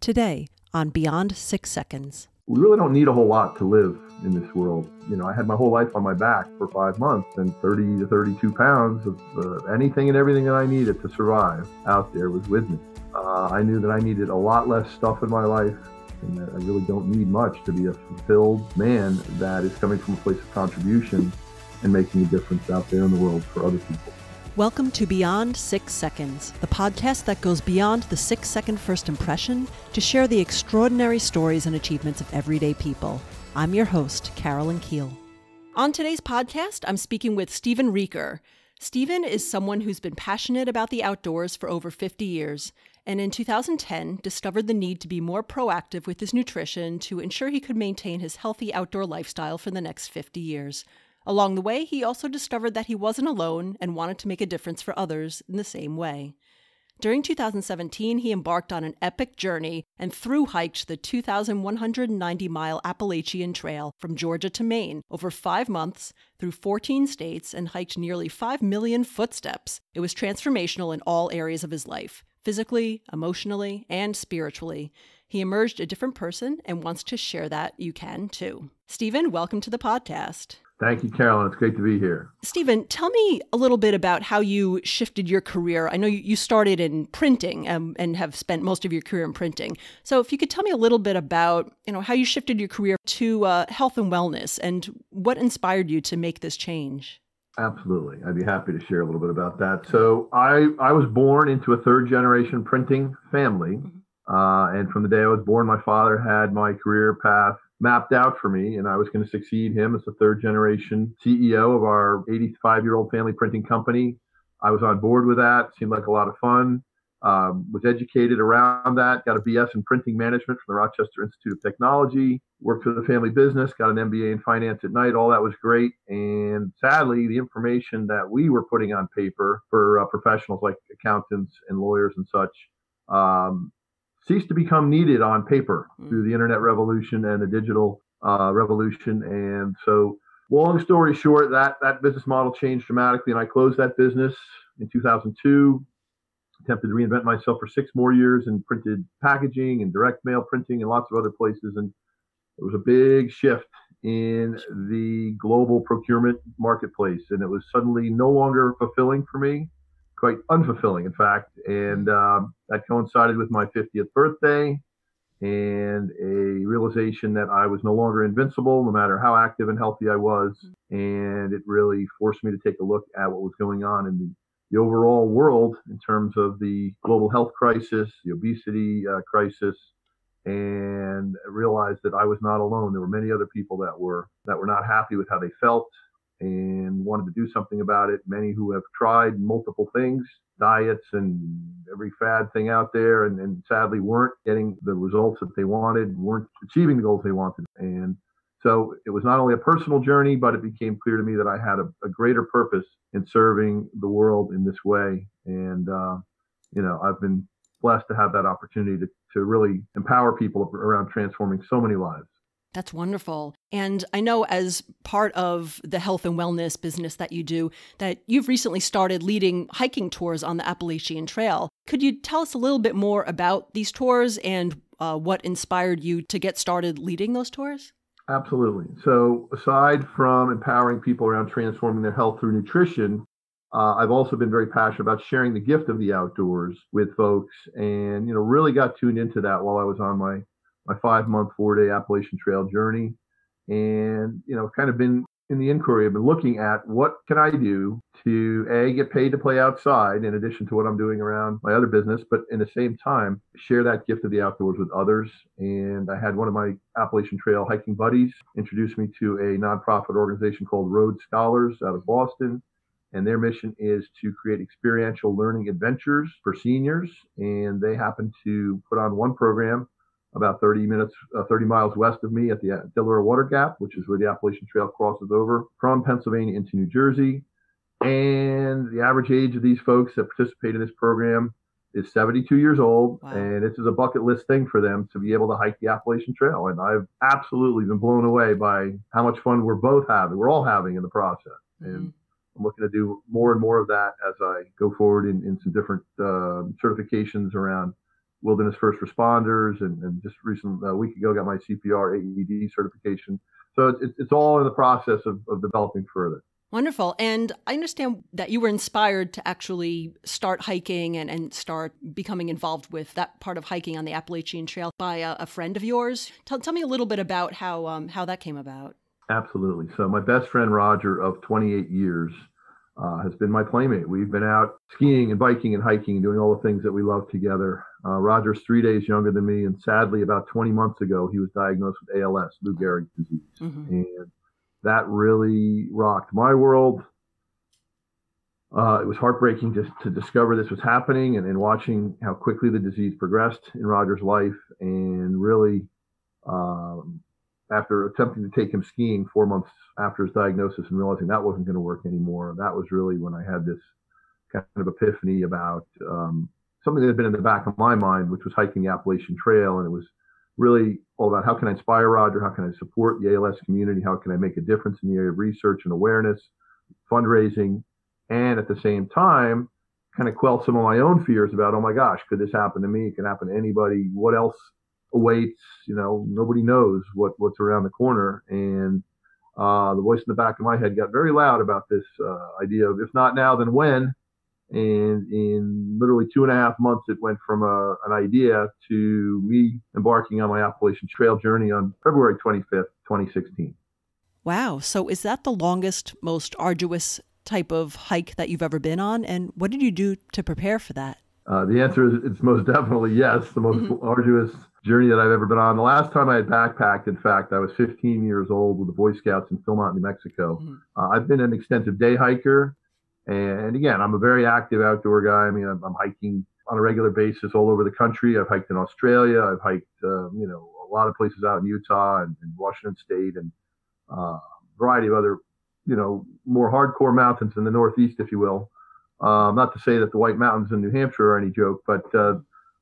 Today on Beyond 6 Seconds. We really don't need a whole lot to live in this world. You know, I had my whole life on my back for 5 months, and 30 to 32 pounds of anything and everything that I needed to survive out there was with me. I knew that I needed a lot less stuff in my life, and that I really don't need much to be a fulfilled man that is coming from a place of contribution and making a difference out there in the world for other people. Welcome to Beyond 6 Seconds, the podcast that goes beyond the 6-second first impression to share the extraordinary stories and achievements of everyday people. I'm your host, Carolyn Keel. On today's podcast, I'm speaking with Stephen Riecker. Stephen is someone who's been passionate about the outdoors for over 50 years, and in 2010 discovered the need to be more proactive with his nutrition to ensure he could maintain his healthy outdoor lifestyle for the next 50 years. Along the way, he also discovered that he wasn't alone and wanted to make a difference for others in the same way. During 2017, he embarked on an epic journey and thru-hiked the 2,190-mile Appalachian Trail from Georgia to Maine over 5 months through 14 states and hiked nearly 5 million footsteps. It was transformational in all areas of his life, physically, emotionally, and spiritually. He emerged a different person and wants to share that. You can too. Stephen, welcome to the podcast. Thank you, Carolyn. It's great to be here. Stephen, tell me a little bit about how you shifted your career. I know you started in printing and have spent most of your career in printing. So if you could tell me a little bit about, how you shifted your career to health and wellness and what inspired you to make this change. Absolutely. I'd be happy to share a little bit about that. So I was born into a third-generation printing family. And from the day I was born, my father had my career path mapped out for me, and I was going to succeed him as the third generation CEO of our 85-year-old family printing company. I was on board with that. Seemed like a lot of fun. Was educated around that, got a BS in printing management from the Rochester Institute of Technology, worked for the family business, got an MBA in finance at night. All that was great. And sadly, the information that we were putting on paper for professionals like accountants and lawyers and such ceased to become needed on paper through the internet revolution and the digital revolution. And so long story short, that business model changed dramatically, and I closed that business in 2002, attempted to reinvent myself for 6 more years and printed packaging and direct mail printing and lots of other places. And there was a big shift in the global procurement marketplace, and it was suddenly no longer fulfilling for me. Quite unfulfilling, in fact, and that coincided with my 50th birthday and a realization that I was no longer invincible, no matter how active and healthy I was, and it really forced me to take a look at what was going on in the overall world in terms of the global health crisis, the obesity crisis, and realized that I was not alone. There were many other people that were not happy with how they felt and wanted to do something about it. Many who have tried multiple things, diets and every fad thing out there, and sadly weren't getting the results that they wanted, weren't achieving the goals they wanted. And so it was not only a personal journey, but it became clear to me that I had a greater purpose in serving the world in this way. And, I've been blessed to have that opportunity to really empower people around transforming so many lives. That's wonderful. And I know as part of the health and wellness business that you do, that you've recently started leading hiking tours on the Appalachian Trail. Could you tell us a little bit more about these tours and what inspired you to get started leading those tours? Absolutely. So aside from empowering people around transforming their health through nutrition, I've also been very passionate about sharing the gift of the outdoors with folks, and really got tuned into that while I was on my 5-month, 4-day Appalachian Trail journey. And, kind of been in the inquiry. I've been looking at what can I do to, get paid to play outside in addition to what I'm doing around my other business, but in the same time, share that gift of the outdoors with others. And I had one of my Appalachian Trail hiking buddies introduce me to a nonprofit organization called Road Scholars out of Boston. And their mission is to create experiential learning adventures for seniors. And they happen to put on one program about 30 miles west of me at the Delaware Water Gap, which is where the Appalachian Trail crosses over from Pennsylvania into New Jersey. And the average age of these folks that participate in this program is 72 years old. Wow. And this is a bucket list thing for them to be able to hike the Appalachian Trail. And I've absolutely been blown away by how much fun we're all having in the process. Mm-hmm. And I'm looking to do more and more of that as I go forward in some different certifications around wilderness first responders, and just recently, a week ago, got my CPR AED certification. So it's all in the process of developing further. Wonderful. And I understand that you were inspired to actually start hiking and start becoming involved with that part of hiking on the Appalachian Trail by a friend of yours. Tell me a little bit about how that came about. Absolutely. So my best friend, Roger, of 28 years, has been my playmate. We've been out skiing and biking and hiking, doing all the things that we love together. Roger's 3 days younger than me, and sadly, about 20 months ago, he was diagnosed with ALS, Lou Gehrig's disease. Mm-hmm. And that really rocked my world. It was heartbreaking just to discover this was happening and watching how quickly the disease progressed in Roger's life. And really, after attempting to take him skiing 4 months after his diagnosis and realizing that wasn't going to work anymore, that was really when I had this kind of epiphany about something that had been in the back of my mind, which was hiking the Appalachian Trail. And it was really all about how can I inspire Roger? How can I support the ALS community? How can I make a difference in the area of research and awareness, fundraising, and at the same time, kind of quell some of my own fears about, oh my gosh, could this happen to me? It can happen to anybody. What else awaits? Nobody knows what's around the corner. And the voice in the back of my head got very loud about this idea of, if not now, then when? And in literally 2.5 months, it went from an idea to me embarking on my Appalachian Trail journey on February 25th, 2016. Wow. So is that the longest, most arduous type of hike that you've ever been on? And what did you do to prepare for that? The answer is it's most definitely yes, the most arduous journey that I've ever been on. The last time I had backpacked, in fact, I was 15 years old with the Boy Scouts in Philmont, New Mexico. I've been an extensive day hiker. And again, I'm a very active outdoor guy. I mean, I'm hiking on a regular basis all over the country. I've hiked in Australia. I've hiked, a lot of places out in Utah and Washington State, and a variety of other, more hardcore mountains in the Northeast, if you will. Not to say that the White Mountains in New Hampshire are any joke, but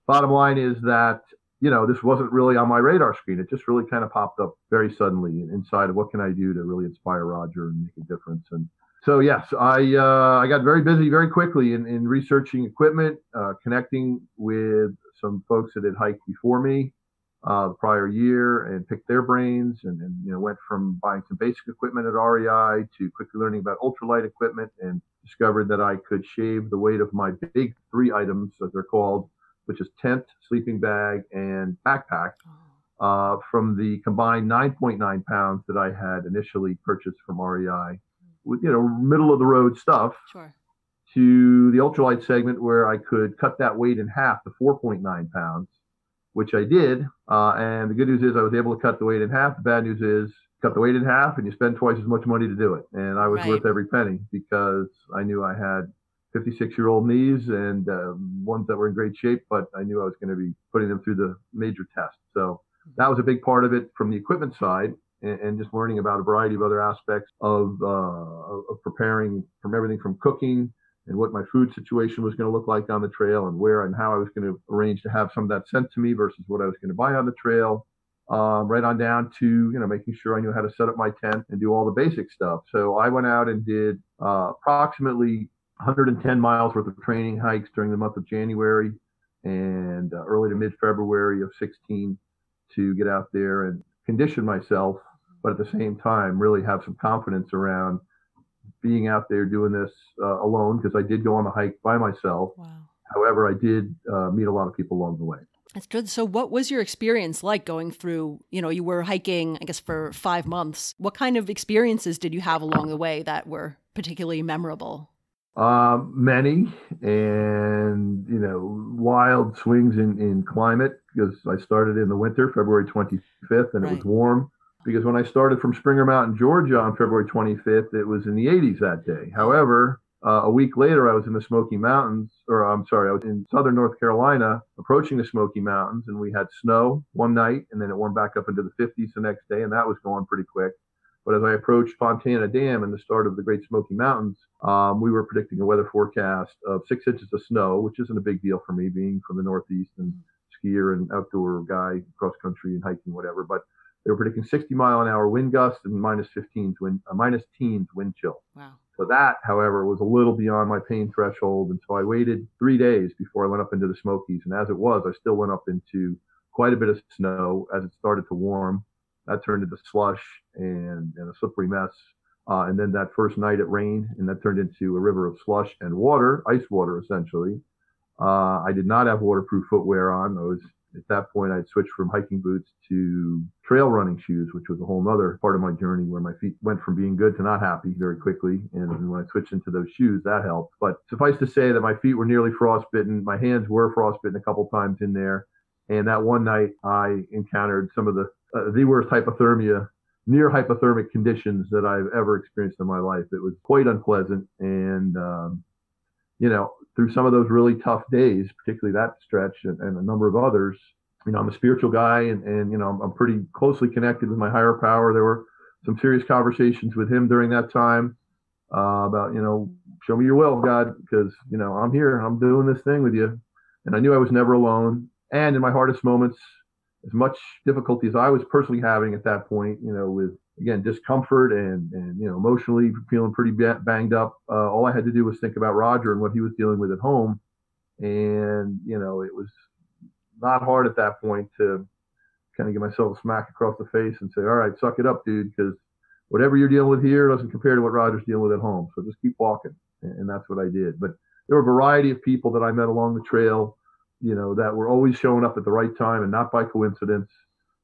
bottom line is that, this wasn't really on my radar screen. It just really kind of popped up very suddenly inside of what can I do to really inspire Roger and make a difference. And so, yes, I got very busy very quickly in researching equipment, connecting with some folks that had hiked before me the prior year, and picked their brains, and went from buying some basic equipment at REI to quickly learning about ultralight equipment, and discovered that I could shave the weight of my big 3 items, as they're called, which is tent, sleeping bag, and backpack, from the combined 9.9 pounds that I had initially purchased from REI. With middle of the road stuff, sure, to the ultralight segment where I could cut that weight in half to 4.9 pounds, which I did. And the good news is I was able to cut the weight in half. The bad news is cut the weight in half and you spend twice as much money to do it. And I was worth every penny, because I knew I had 56-year-old knees and ones that were in great shape, but I knew I was going to be putting them through the major test. So that was a big part of it from the equipment side. And just learning about a variety of other aspects of preparing, from everything from cooking and what my food situation was going to look like on the trail, and where and how I was going to arrange to have some of that sent to me versus what I was going to buy on the trail, right on down to, making sure I knew how to set up my tent and do all the basic stuff. So I went out and did approximately 110 miles worth of training hikes during the month of January and early to mid-February of 16 to get out there and condition myself, but at the same time really have some confidence around being out there doing this alone, because I did go on the hike by myself. Wow. However, I did meet a lot of people along the way. That's good. So what was your experience like going through, you were hiking, I guess, for 5 months. What kind of experiences did you have along the way that were particularly memorable? Many, and, wild swings in climate, because I started in the winter, February 25th, and it was warm. Because when I started from Springer Mountain, Georgia on February 25th, it was in the 80s that day. However, a week later, I was in the Smoky Mountains, I was in southern North Carolina, approaching the Smoky Mountains, and we had snow one night, and then it warmed back up into the 50s the next day, and that was going pretty quick. But as I approached Fontana Dam and the start of the Great Smoky Mountains, we were predicting a weather forecast of 6 inches of snow, which isn't a big deal for me, being from the Northeast and skier and outdoor guy, cross country and hiking, whatever. But they were predicting 60-mile-an-hour wind gusts and minus teens wind chill. Wow. So that, however, was a little beyond my pain threshold. And so I waited 3 days before I went up into the Smokies. And as it was, I still went up into quite a bit of snow as it started to warm. That turned into slush and a slippery mess. And then that first night it rained, and that turned into a river of slush and water, ice water, essentially. I did not have waterproof footwear on. At that point, I'd switched from hiking boots to trail running shoes, which was a whole other part of my journey where my feet went from being good to not happy very quickly. And when I switched into those shoes, that helped. But suffice to say that my feet were nearly frostbitten. My hands were frostbitten a couple times in there. And that one night, I encountered some of the worst hypothermia, near hypothermic conditions that I've ever experienced in my life. It was quite unpleasant. And, through some of those really tough days, particularly that stretch and a number of others, I'm a spiritual guy and I'm pretty closely connected with my higher power. There were some serious conversations with him during that time about, show me your will, God, because, I'm here, I'm doing this thing with you. And I knew I was never alone. And in my hardest moments, as much difficulty as I was personally having at that point, with, again, discomfort and emotionally feeling pretty banged up, all I had to do was think about Roger and what he was dealing with at home. And, it was not hard at that point to kind of give myself a smack across the face and say, all right, suck it up, dude, because whatever you're dealing with here doesn't compare to what Roger's dealing with at home. So just keep walking. And that's what I did. But there were a variety of people that I met along the trail, that were always showing up at the right time and not by coincidence,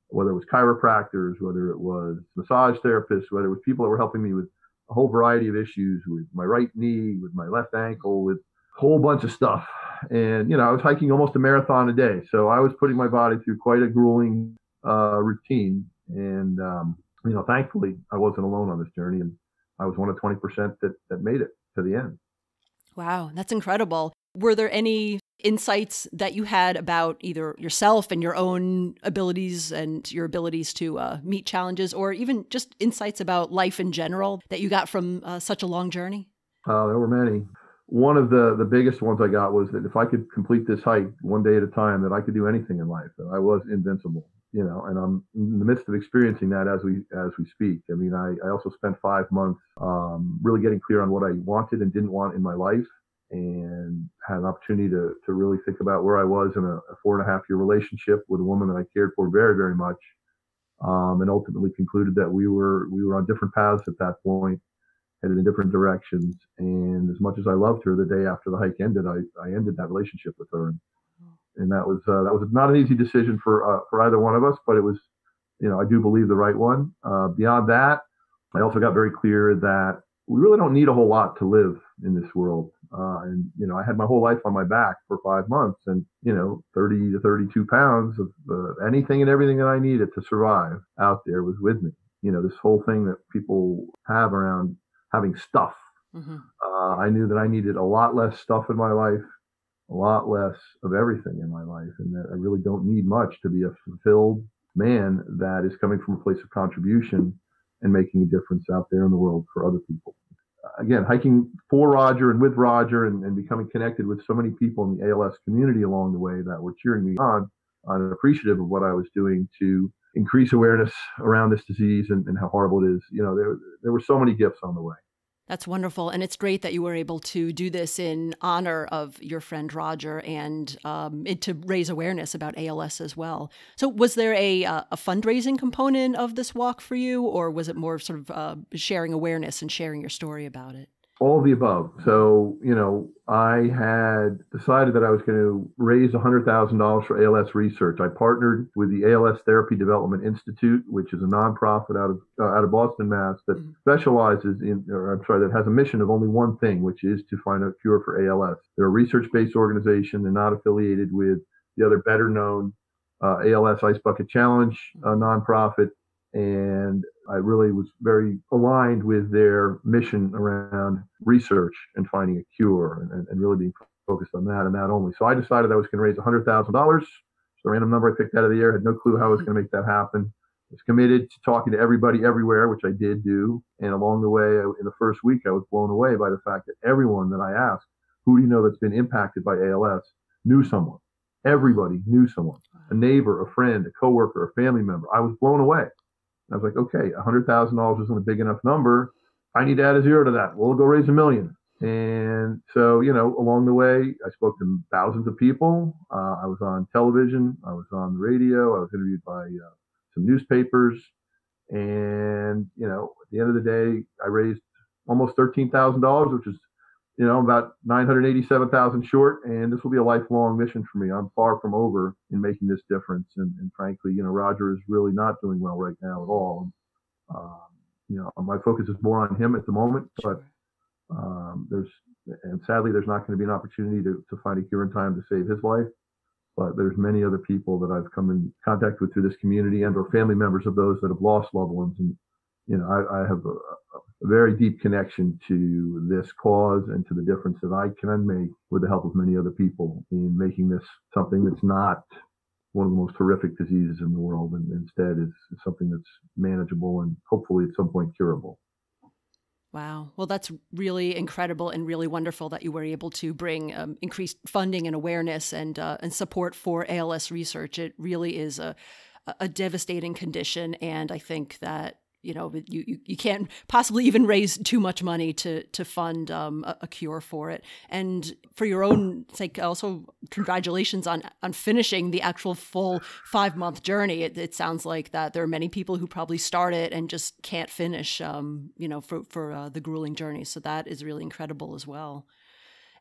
whether it was chiropractors, whether it was massage therapists, whether it was people that were helping me with a whole variety of issues with my right knee, with my left ankle, with a whole bunch of stuff. And, I was hiking almost a marathon a day. So I was putting my body through quite a grueling routine. And, thankfully I wasn't alone on this journey. And I was one of 20% that made it to the end. Wow, that's incredible. Were there any insights that you had about either yourself and your own abilities and your abilities to meet challenges, or even just insights about life in general that you got from such a long journey? There were many. One of the biggest ones I got was that if I could complete this hike one day at a time, that I could do anything in life, that I was invincible, and I'm in the midst of experiencing that as we speak. I mean, I also spent 5 months really getting clear on what I wanted and didn't want in my life, and had an opportunity to really think about where I was in a 4.5-year relationship with a woman that I cared for very, very much, and ultimately concluded that we were on different paths at that point, headed in different directions. And as much as I loved her, the day after the hike ended, I ended that relationship with her, and that was not an easy decision for either one of us, but it was, I do believe the right one. Beyond that, I also got very clear that we really don't need a whole lot to live in this world. And I had my whole life on my back for 5 months, and 30 to 32 pounds of anything and everything that I needed to survive out there was with me. This whole thing that people have around having stuff. Mm-hmm. I knew that I needed a lot less stuff in my life, a lot less of everything in my life, and that I really don't need much to be a fulfilled man that is coming from a place of contribution and making a difference out there in the world for other people. Again, hiking for Roger and with Roger and becoming connected with so many people in the ALS community along the way that were cheering me on and appreciative of what I was doing to increase awareness around this disease and how horrible it is. There were so many gifts on the way. That's wonderful. And it's great that you were able to do this in honor of your friend Roger and to raise awareness about ALS as well. So was there a fundraising component of this walk for you, or was it more sort of sharing awareness and sharing your story about it? All of the above. So, I had decided that I was going to raise $100,000 for ALS research. I partnered with the ALS Therapy Development Institute, which is a nonprofit out of Boston, Mass, that specializes that has a mission of only one thing, which is to find a cure for ALS. They're a research-based organization. They're not affiliated with the other better-known ALS Ice Bucket Challenge nonprofit. And I really was very aligned with their mission around research and finding a cure and really being focused on that and that only. So I decided I was going to raise $100,000. It's a random number I picked out of the air. Had no clue how I was going to make that happen. I was committed to talking to everybody everywhere, which I did do. And along the way, in the first week, I was blown away by the fact that everyone that I asked, who do you know that's been impacted by ALS, knew someone. Everybody knew someone, a neighbor, a friend, a coworker, a family member. I was blown away. I was like, okay, $100,000 isn't a big enough number I need to add a zero to that. We'll go raise $1 million. And so, along the way, I spoke to thousands of people. I was on television. I was on the radio. I was interviewed by some newspapers. And, at the end of the day, I raised almost $13,000, which is, about 987,000 short. And this will be a lifelong mission for me. I'm far from over in making this difference. And frankly, Roger is really not doing well right now at all. My focus is more on him at the moment, but sadly, there's not going to be an opportunity to find a cure in time to save his life. But there's many other people that I've come in contact with through this community and or family members of those that have lost loved ones. And, I have a very deep connection to this cause and to the difference that I can make with the help of many other people in making this something that's not one of the most horrific diseases in the world, and instead is something that's manageable and hopefully at some point curable. Wow. Well, that's really incredible and really wonderful that you were able to bring increased funding and awareness and support for ALS research. It really is a devastating condition, and I think that you can't possibly even raise too much money to fund a cure for it. And for your own sake, also congratulations on finishing the actual full 5-month journey. It sounds like that there are many people who probably start it and just can't finish, for the grueling journey. So that is really incredible as well.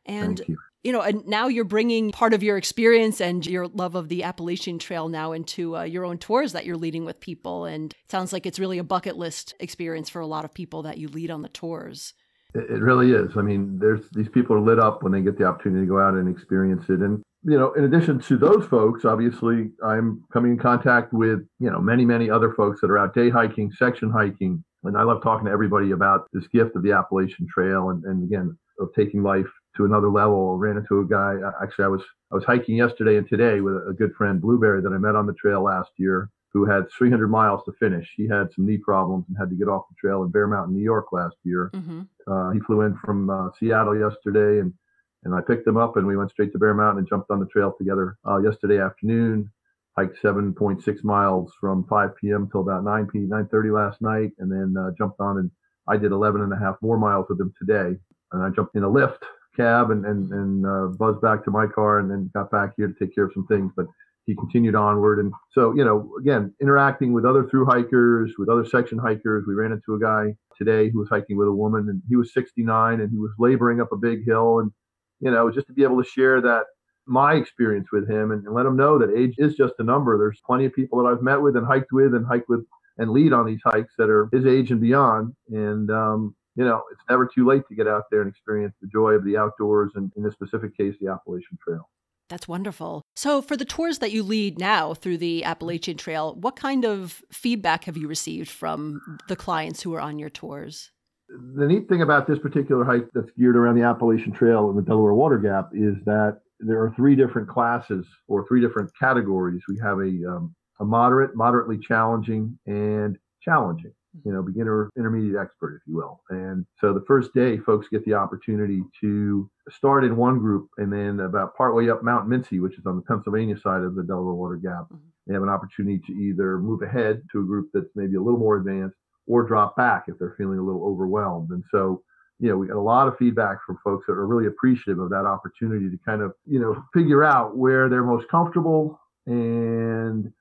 And Thank you. And now you're bringing part of your experience and your love of the Appalachian Trail now into your own tours that you're leading with people. And it sounds like it's really a bucket list experience for a lot of people that you lead on the tours. It really is. I mean, these people are lit up when they get the opportunity to go out and experience it. And, in addition to those folks, obviously, I'm coming in contact with, many, many other folks that are out day hiking, section hiking. And I love talking to everybody about this gift of the Appalachian Trail and again, of taking life to another level. Ran into a guy. Actually, I was hiking yesterday and today with a good friend, Blueberry, that I met on the trail last year, who had 300 miles to finish. He had some knee problems and had to get off the trail in Bear Mountain, New York last year. Mm-hmm. He flew in from Seattle yesterday, and I picked him up and we went straight to Bear Mountain and jumped on the trail together yesterday afternoon. Hiked 7.6 miles from 5 p.m. till about 9:30 last night, and then jumped on and I did 11 and a half more miles with him today. And I jumped in a Lyft cab and buzzed back to my car and then got back here to take care of some things. But he continued onward. And so, again, interacting with other thru hikers, with other section hikers. We ran into a guy today who was hiking with a woman, and he was 69 and he was laboring up a big hill. And, just to be able to share that my experience with him and let him know that age is just a number. There's plenty of people that I've met with and hiked with and lead on these hikes that are his age and beyond. And, it's never too late to get out there and experience the joy of the outdoors, and in this specific case, the Appalachian Trail. That's wonderful. So for the tours that you lead now through the Appalachian Trail, what kind of feedback have you received from the clients who are on your tours? The neat thing about this particular hike that's geared around the Appalachian Trail and the Delaware Water Gap is that there are 3 different classes or 3 different categories. We have a moderate, moderately challenging, and challenging. Beginner, intermediate, expert, if you will. And so the first day, folks get the opportunity to start in one group, and then about partway up Mount Mincy, which is on the Pennsylvania side of the Delaware Water Gap, they have an opportunity to either move ahead to a group that's maybe a little more advanced or drop back if they're feeling a little overwhelmed. And so, we got a lot of feedback from folks that are really appreciative of that opportunity to kind of, figure out where they're most comfortable. And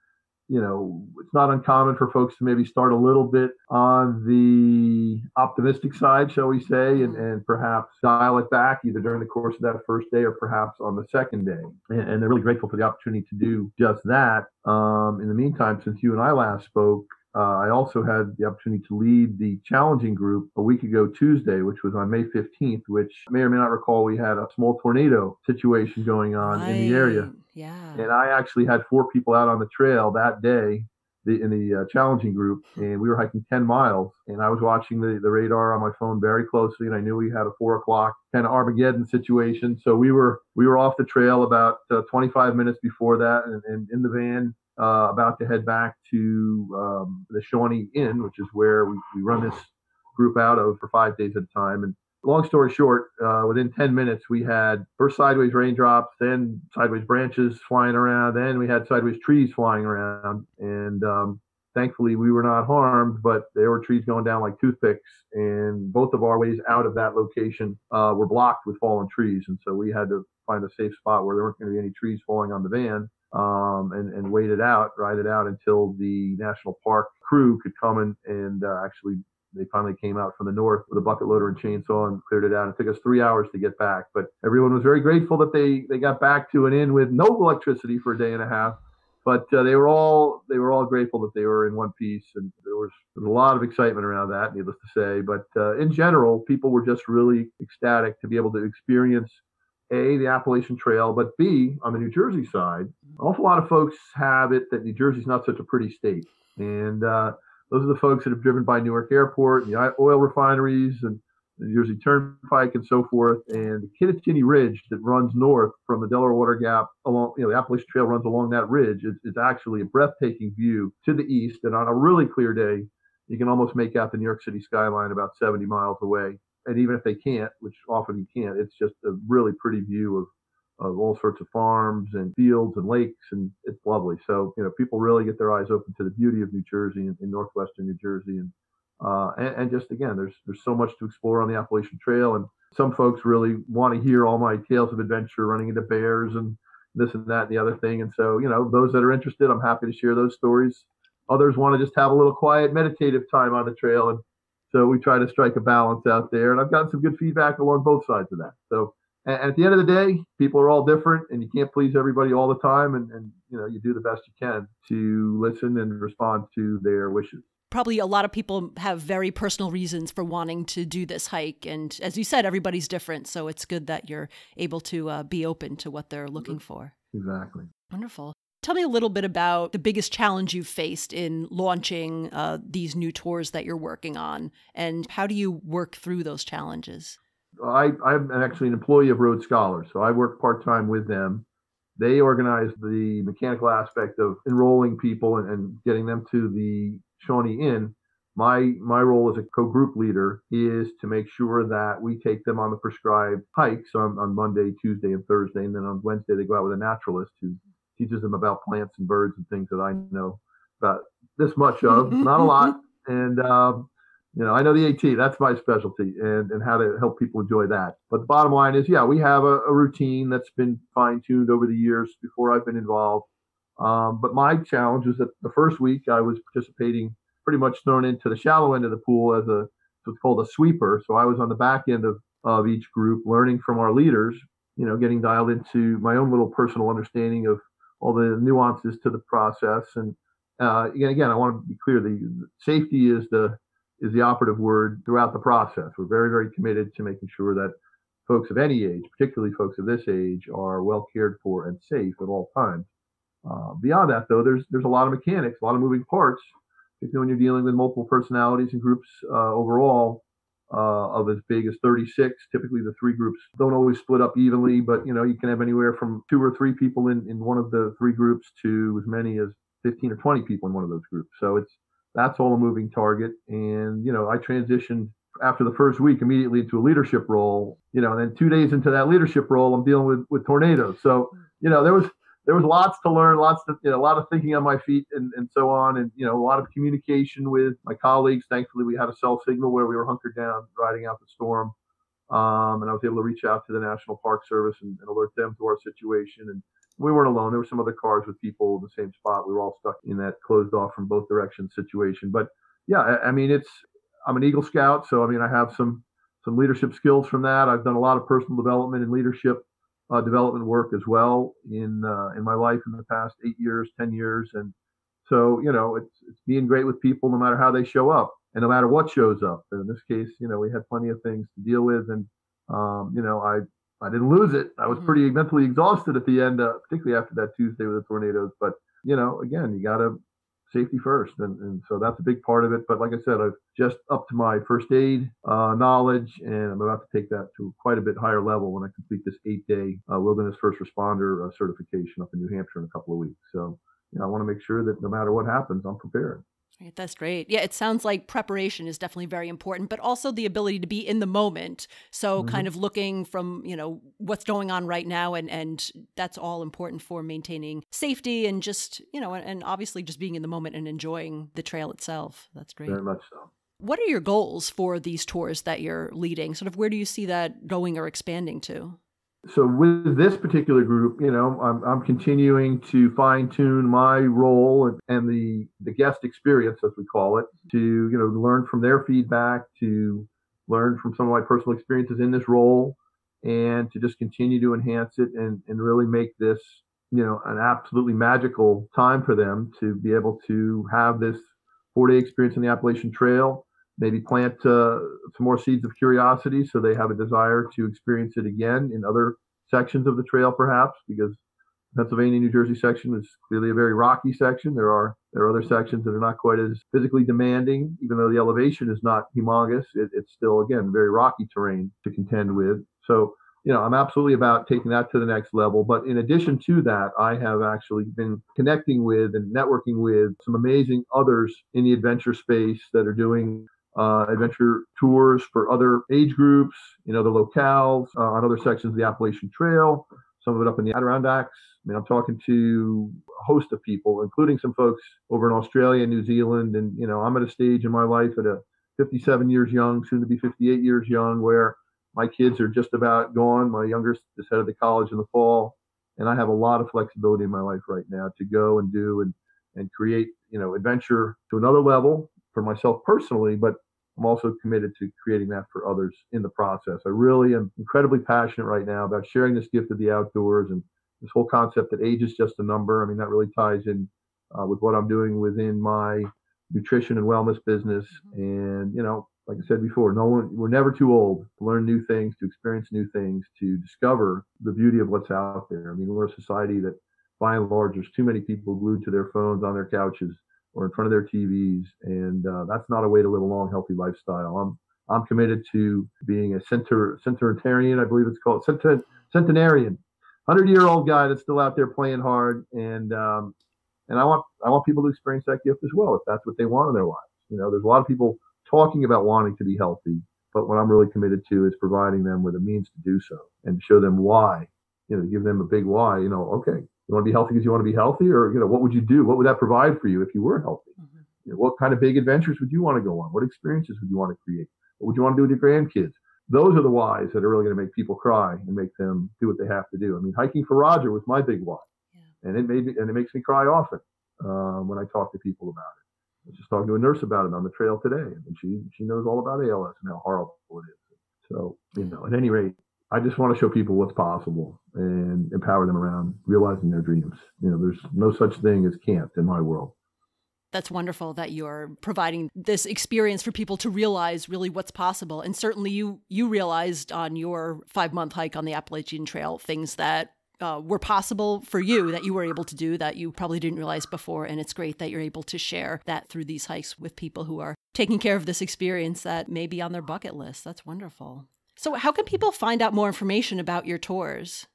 it's not uncommon for folks to maybe start a little bit on the optimistic side, shall we say, and perhaps dial it back either during the course of that first day or perhaps on the second day. And they're really grateful for the opportunity to do just that. In the meantime, since you and I last spoke, I also had the opportunity to lead the challenging group a week ago Tuesday, which was on May 15th, which may or may not recall we had a small tornado situation going on in the area. Yeah. And I actually had 4 people out on the trail that day in the challenging group, and we were hiking 10 miles. And I was watching the radar on my phone very closely, and I knew we had a 4 o'clock kind of Armageddon situation. So we were off the trail about 25 minutes before that, and in the van, about to head back to the Shawnee Inn, which is where we run this group out of for 5 days at a time. And long story short, within 10 minutes, we had first sideways raindrops, then sideways branches flying around, then we had sideways trees flying around. And Thankfully, we were not harmed, but there were trees going down like toothpicks, and both of our ways out of that location were blocked with fallen trees. And so we had to find a safe spot where there weren't going to be any trees falling on the van, and wait it out, ride it out until the national park crew could come in and actually they finally came out from the north with a bucket loader and chainsaw and cleared it out. It took us 3 hours to get back, but everyone was very grateful that they got back to an inn with no electricity for a day and a half. But they were all grateful that they were in one piece, and there was a lot of excitement around that, needless to say. But in general, people were just really ecstatic to be able to experience A, the Appalachian Trail, but B, on the New Jersey side, an awful lot of folks have it that New Jersey's not such a pretty state, and those are the folks that have driven by Newark Airport and the oil refineries and the New Jersey Turnpike and so forth. And the Kittatinny Ridge that runs north from the Delaware Water Gap along, the Appalachian Trail runs along that ridge. Is actually a breathtaking view to the east. And on a really clear day, you can almost make out the New York City skyline about 70 miles away. And even if they can't, which often you can't, it's just a really pretty view of all sorts of farms and fields and lakes, and it's lovely. So, people really get their eyes open to the beauty of New Jersey and in northwestern New Jersey. And just, again, there's so much to explore on the Appalachian Trail. And some folks really want to hear all my tales of adventure, running into bears and this and that and the other thing. And so, those that are interested, I'm happy to share those stories. Others want to just have a little quiet, meditative time on the trail. And so we try to strike a balance out there. And I've gotten some good feedback along both sides of that. So, and at the end of the day, people are all different, and you can't please everybody all the time. And you do the best you can to listen and respond to their wishes. Probably a lot of people have very personal reasons for wanting to do this hike. And as you said, everybody's different. So it's good that you're able to be open to what they're looking for. Exactly. Wonderful. Tell me a little bit about the biggest challenge you've faced in launching these new tours that you're working on, and how do you work through those challenges? I'm actually an employee of Road Scholars, so I work part-time with them. They organize the mechanical aspect of enrolling people and getting them to the Shawnee Inn. My role as a co-group leader is to make sure that we take them on the prescribed hikes on Monday, Tuesday, and Thursday. And then on Wednesday, they go out with a naturalist who teaches them about plants and birds and things that I know about this much of, not a lot. And, I know the AT, that's my specialty, and how to help people enjoy that. But the bottom line is, we have a routine that's been fine-tuned over the years before I've been involved. But my challenge was that the first week I was participating, pretty much thrown into the shallow end of the pool as what's called a sweeper. So I was on the back end of each group, learning from our leaders, getting dialed into my own little personal understanding of all the nuances to the process. And again, I want to be clear, the safety is the operative word throughout the process. We're very, very committed to making sure that folks of any age, particularly folks of this age, are well cared for and safe at all times. Beyond that, though, there's a lot of mechanics, a lot of moving parts, particularly when you're dealing with multiple personalities and groups overall of as big as 36. Typically, the three groups don't always split up evenly, but you can have anywhere from 2 or 3 people in one of the 3 groups to as many as 15 or 20 people in one of those groups. So that's all a moving target. And I transitioned after the first week immediately into a leadership role. And then 2 days into that leadership role, I'm dealing with tornadoes. So there was lots to learn, a lot of thinking on my feet and so on. And, a lot of communication with my colleagues. Thankfully, we had a cell signal where we were hunkered down, riding out the storm. And I was able to reach out to the National Park Service and alert them to our situation. And we weren't alone. There were some other cars with people in the same spot. We were all stuck in that closed off from both directions situation. But I'm an Eagle Scout. So, I have some leadership skills from that. I've done a lot of personal development and leadership development work as well in my life in the past 8 years, 10 years. And so, it's being great with people no matter how they show up and no matter what shows up. And in this case, we had plenty of things to deal with. And, I didn't lose it. I was pretty mentally exhausted at the end, particularly after that Tuesday with the tornadoes. But, again, you got to safety first. And so that's a big part of it. But like I said, I've just up to my first aid knowledge, and I'm about to take that to quite a bit higher level when I complete this 8-day wilderness first responder certification up in New Hampshire in a couple of weeks. So, I want to make sure that no matter what happens, I'm prepared. Right, that's great. Yeah, it sounds like preparation is definitely very important, but also the ability to be in the moment. So kind of looking from, what's going on right now, and that's all important for maintaining safety and just, and obviously just being in the moment and enjoying the trail itself. That's great. Very much so. What are your goals for these tours that you're leading? Sort of where do you see that going or expanding to? So with this particular group, I'm continuing to fine tune my role and the guest experience, as we call it, to, learn from their feedback, to learn from some of my personal experiences in this role, and to just continue to enhance it and really make this, an absolutely magical time for them to be able to have this 4-day experience in the Appalachian Trail. Maybe plant some more seeds of curiosity so they have a desire to experience it again in other sections of the trail, perhaps, because the Pennsylvania, New Jersey section is clearly a very rocky section. There are other sections that are not quite as physically demanding, even though the elevation is not humongous. It's still, again, very rocky terrain to contend with. So, I'm absolutely about taking that to the next level. But in addition to that, I have actually been connecting with and networking with some amazing others in the adventure space that are doing adventure tours for other age groups, the locales on other sections of the Appalachian Trail, some of it up in the Adirondacks. I mean, I'm talking to a host of people, including some folks over in Australia and New Zealand. And, I'm at a stage in my life at a 57 years young, soon to be 58 years young, where my kids are just about gone. My youngest is headed to college in the fall. And I have a lot of flexibility in my life right now to go and do and create, adventure to another level for myself personally, but I'm also committed to creating that for others in the process. I really am incredibly passionate right now about sharing this gift of the outdoors and this whole concept that age is just a number. I mean, that really ties in with what I'm doing within my nutrition and wellness business. And, like I said before, we're never too old to learn new things, to experience new things, to discover the beauty of what's out there. I mean, we're a society that, by and large, there's too many people glued to their phones on their couches or in front of their TVs, and that's not a way to live a long, healthy lifestyle. I'm committed to being a centenarian, I believe it's called, centenarian, 100-year-old guy that's still out there playing hard, and I want people to experience that gift as well if that's what they want in their lives. There's a lot of people talking about wanting to be healthy, but what I'm really committed to is providing them with a means to do so and show them why. Give them a big why. Okay. You want to be healthy because you want to be healthy, or what would you do? What would that provide for you if you were healthy? What kind of big adventures would you want to go on? What experiences would you want to create? What would you want to do with your grandkids? Those are the whys that are really going to make people cry and make them do what they have to do. I mean, hiking for Roger was my big why, and it makes me cry often when I talk to people about it. I was just talking to a nurse about it on the trail today, and she knows all about ALS and how horrible it is. So at any rate, I just want to show people what's possible and empower them around realizing their dreams. There's no such thing as can't in my world. That's wonderful that you're providing this experience for people to realize really what's possible. And certainly you realized on your 5-month hike on the Appalachian Trail things that were possible for you, that you were able to do, that you probably didn't realize before. And it's great that you're able to share that through these hikes with people who are taking care of this experience that may be on their bucket list. That's wonderful. So how can people find out more information about your tours?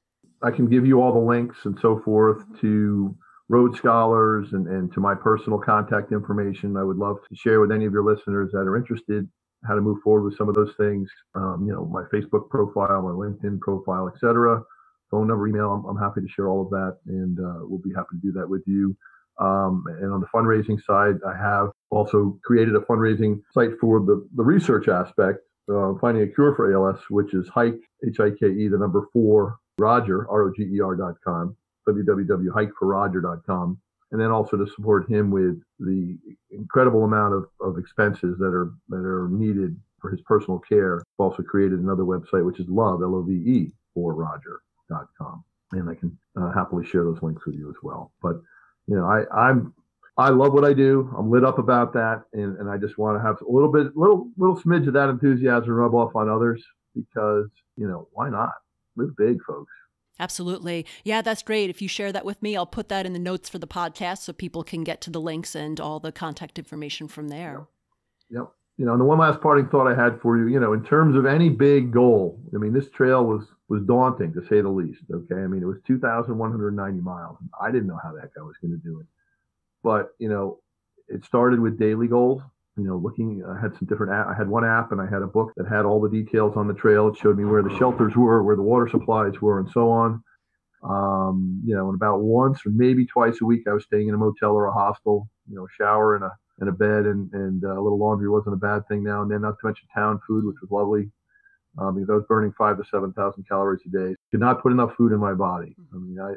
I can give you all the links and so forth to Road Scholars and to my personal contact information. I would love to share with any of your listeners that are interested how to move forward with some of those things. My Facebook profile, my LinkedIn profile, etc. Phone number, email. I'm happy to share all of that, and we'll be happy to do that with you. And on the fundraising side, I have also created a fundraising site for the research aspect. Finding a cure for ALS, which is hike, HIKE, the number 4, Roger, ROGER.com, www.hikeforroger.com. And then also to support him with the incredible amount of expenses that are needed for his personal care. I've also created another website, which is LOVE, for Roger.com. And I can happily share those links with you as well. But, I love what I do. I'm lit up about that. And I just want to have a little smidge of that enthusiasm rub off on others because, why not? Live big, folks. Absolutely. Yeah, that's great. If you share that with me, I'll put that in the notes for the podcast so people can get to the links and all the contact information from there. Yep. And the one last parting thought I had for you, in terms of any big goal, I mean, this trail was daunting to say the least. Okay. I mean, it was 2,190 miles. I didn't know how the heck I was going to do it. But, it started with daily goals. I had some different I had one app and I had a book that had all the details on the trail. It showed me where the shelters were, where the water supplies were, and so on. And about once or maybe twice a week, I was staying in a motel or a hostel, a shower and a bed and a little laundry wasn't a bad thing now and then, not to mention town food, which was lovely. Because I was burning 5,000 to 7,000 calories a day. Could not put enough food in my body.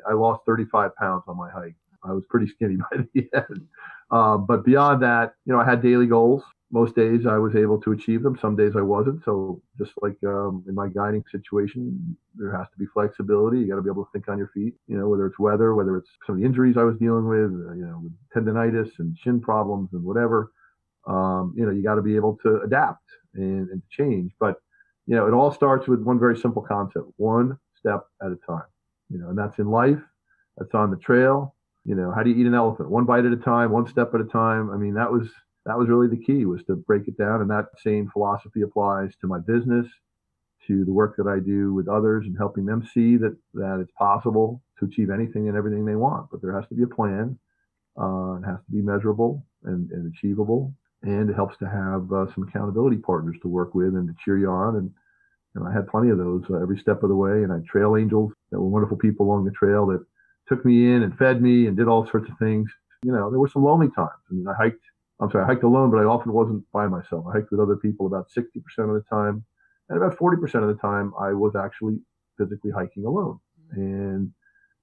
I lost 35 pounds on my hike. I was pretty skinny by the end. But beyond that, I had daily goals. Most days I was able to achieve them. Some days I wasn't. So just like in my guiding situation, there has to be flexibility. You got to be able to think on your feet, whether it's weather, whether it's some of the injuries I was dealing with, with tendonitis and shin problems and whatever. You got to be able to adapt and change. But, it all starts with one very simple concept, one step at a time, and that's in life, that's on the trail. How do you eat an elephant? One bite at a time, one step at a time. That was really the key, was to break it down. And that same philosophy applies to my business, to the work that I do with others and helping them see that it's possible to achieve anything and everything they want. But there has to be a plan. It has to be measurable and achievable. And it helps to have some accountability partners to work with and to cheer you on. And I had plenty of those every step of the way. And I had trail angels that were wonderful people along the trail that took me in and fed me and did all sorts of things. There were some lonely times. I hiked alone, but I often wasn't by myself. I hiked with other people about 60% of the time. And about 40% of the time, I was actually physically hiking alone. And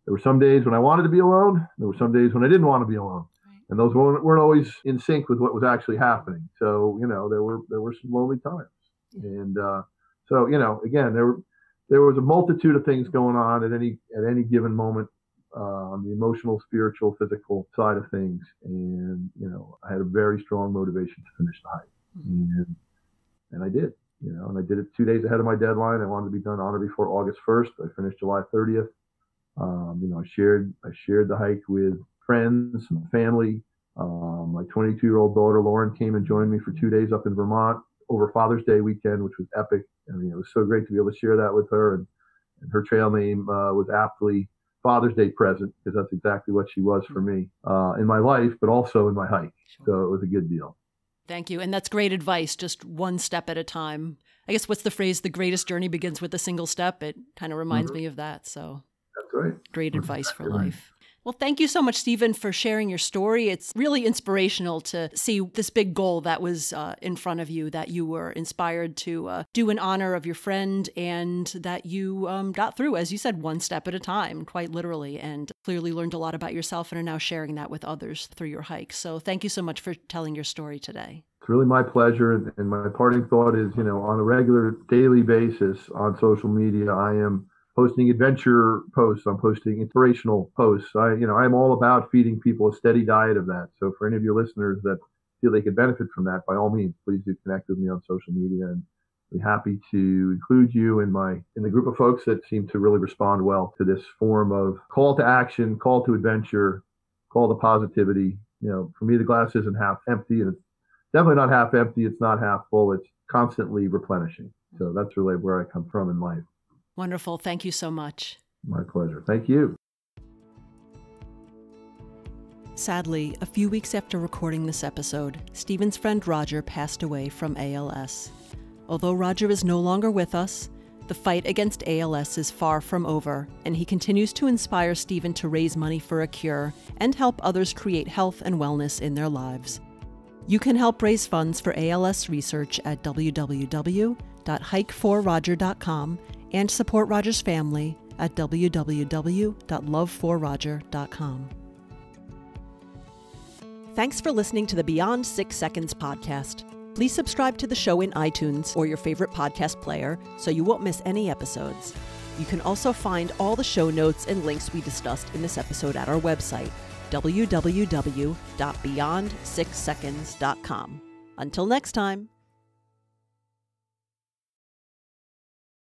there were some days when I wanted to be alone. There were some days when I didn't want to be alone. And those weren't always in sync with what was actually happening. So, there were some lonely times. And again, there was a multitude of things going on at any given moment. On the emotional, spiritual, physical side of things. And, I had a very strong motivation to finish the hike. And I did, and I did it 2 days ahead of my deadline. I wanted to be done on or before August 1st. I finished July 30th. I shared the hike with friends and family. My 22-year-old daughter, Lauren, came and joined me for 2 days up in Vermont over Father's Day weekend, which was epic. It was so great to be able to share that with her. And her trail name was aptly Father's Day present, because that's exactly what she was for me in my life, but also in my hike. Sure. So it was a good deal. Thank you. And that's great advice, just one step at a time. I guess what's the phrase, the greatest journey begins with a single step? It kind of reminds me of that. So that's right. Great advice for life. Well, thank you so much, Stephen, for sharing your story. It's really inspirational to see this big goal that was in front of you, that you were inspired to do in honor of your friend, and that you got through, as you said, one step at a time, quite literally, and clearly learned a lot about yourself and are now sharing that with others through your hike. So thank you so much for telling your story today. It's really my pleasure. And my parting thought is, on a regular daily basis on social media, I am posting adventure posts. I'm posting inspirational posts. I'm all about feeding people a steady diet of that. So for any of your listeners that feel they could benefit from that, by all means, please do connect with me on social media, and be happy to include you in the group of folks that seem to really respond well to this form of call to action, call to adventure, call to positivity. For me, the glass isn't half empty, and it's definitely not half empty. It's not half full. It's constantly replenishing. So that's really where I come from in life. Wonderful. Thank you so much. My pleasure. Thank you. Sadly, a few weeks after recording this episode, Stephen's friend Roger passed away from ALS. Although Roger is no longer with us, the fight against ALS is far from over, and he continues to inspire Stephen to raise money for a cure and help others create health and wellness in their lives. You can help raise funds for ALS research at www.hike4roger.com and support Roger's family at www.love4roger.com. Thanks for listening to the Beyond 6 Seconds podcast. Please subscribe to the show in iTunes or your favorite podcast player so you won't miss any episodes. You can also find all the show notes and links we discussed in this episode at our website, www.beyond6seconds.com. Until next time.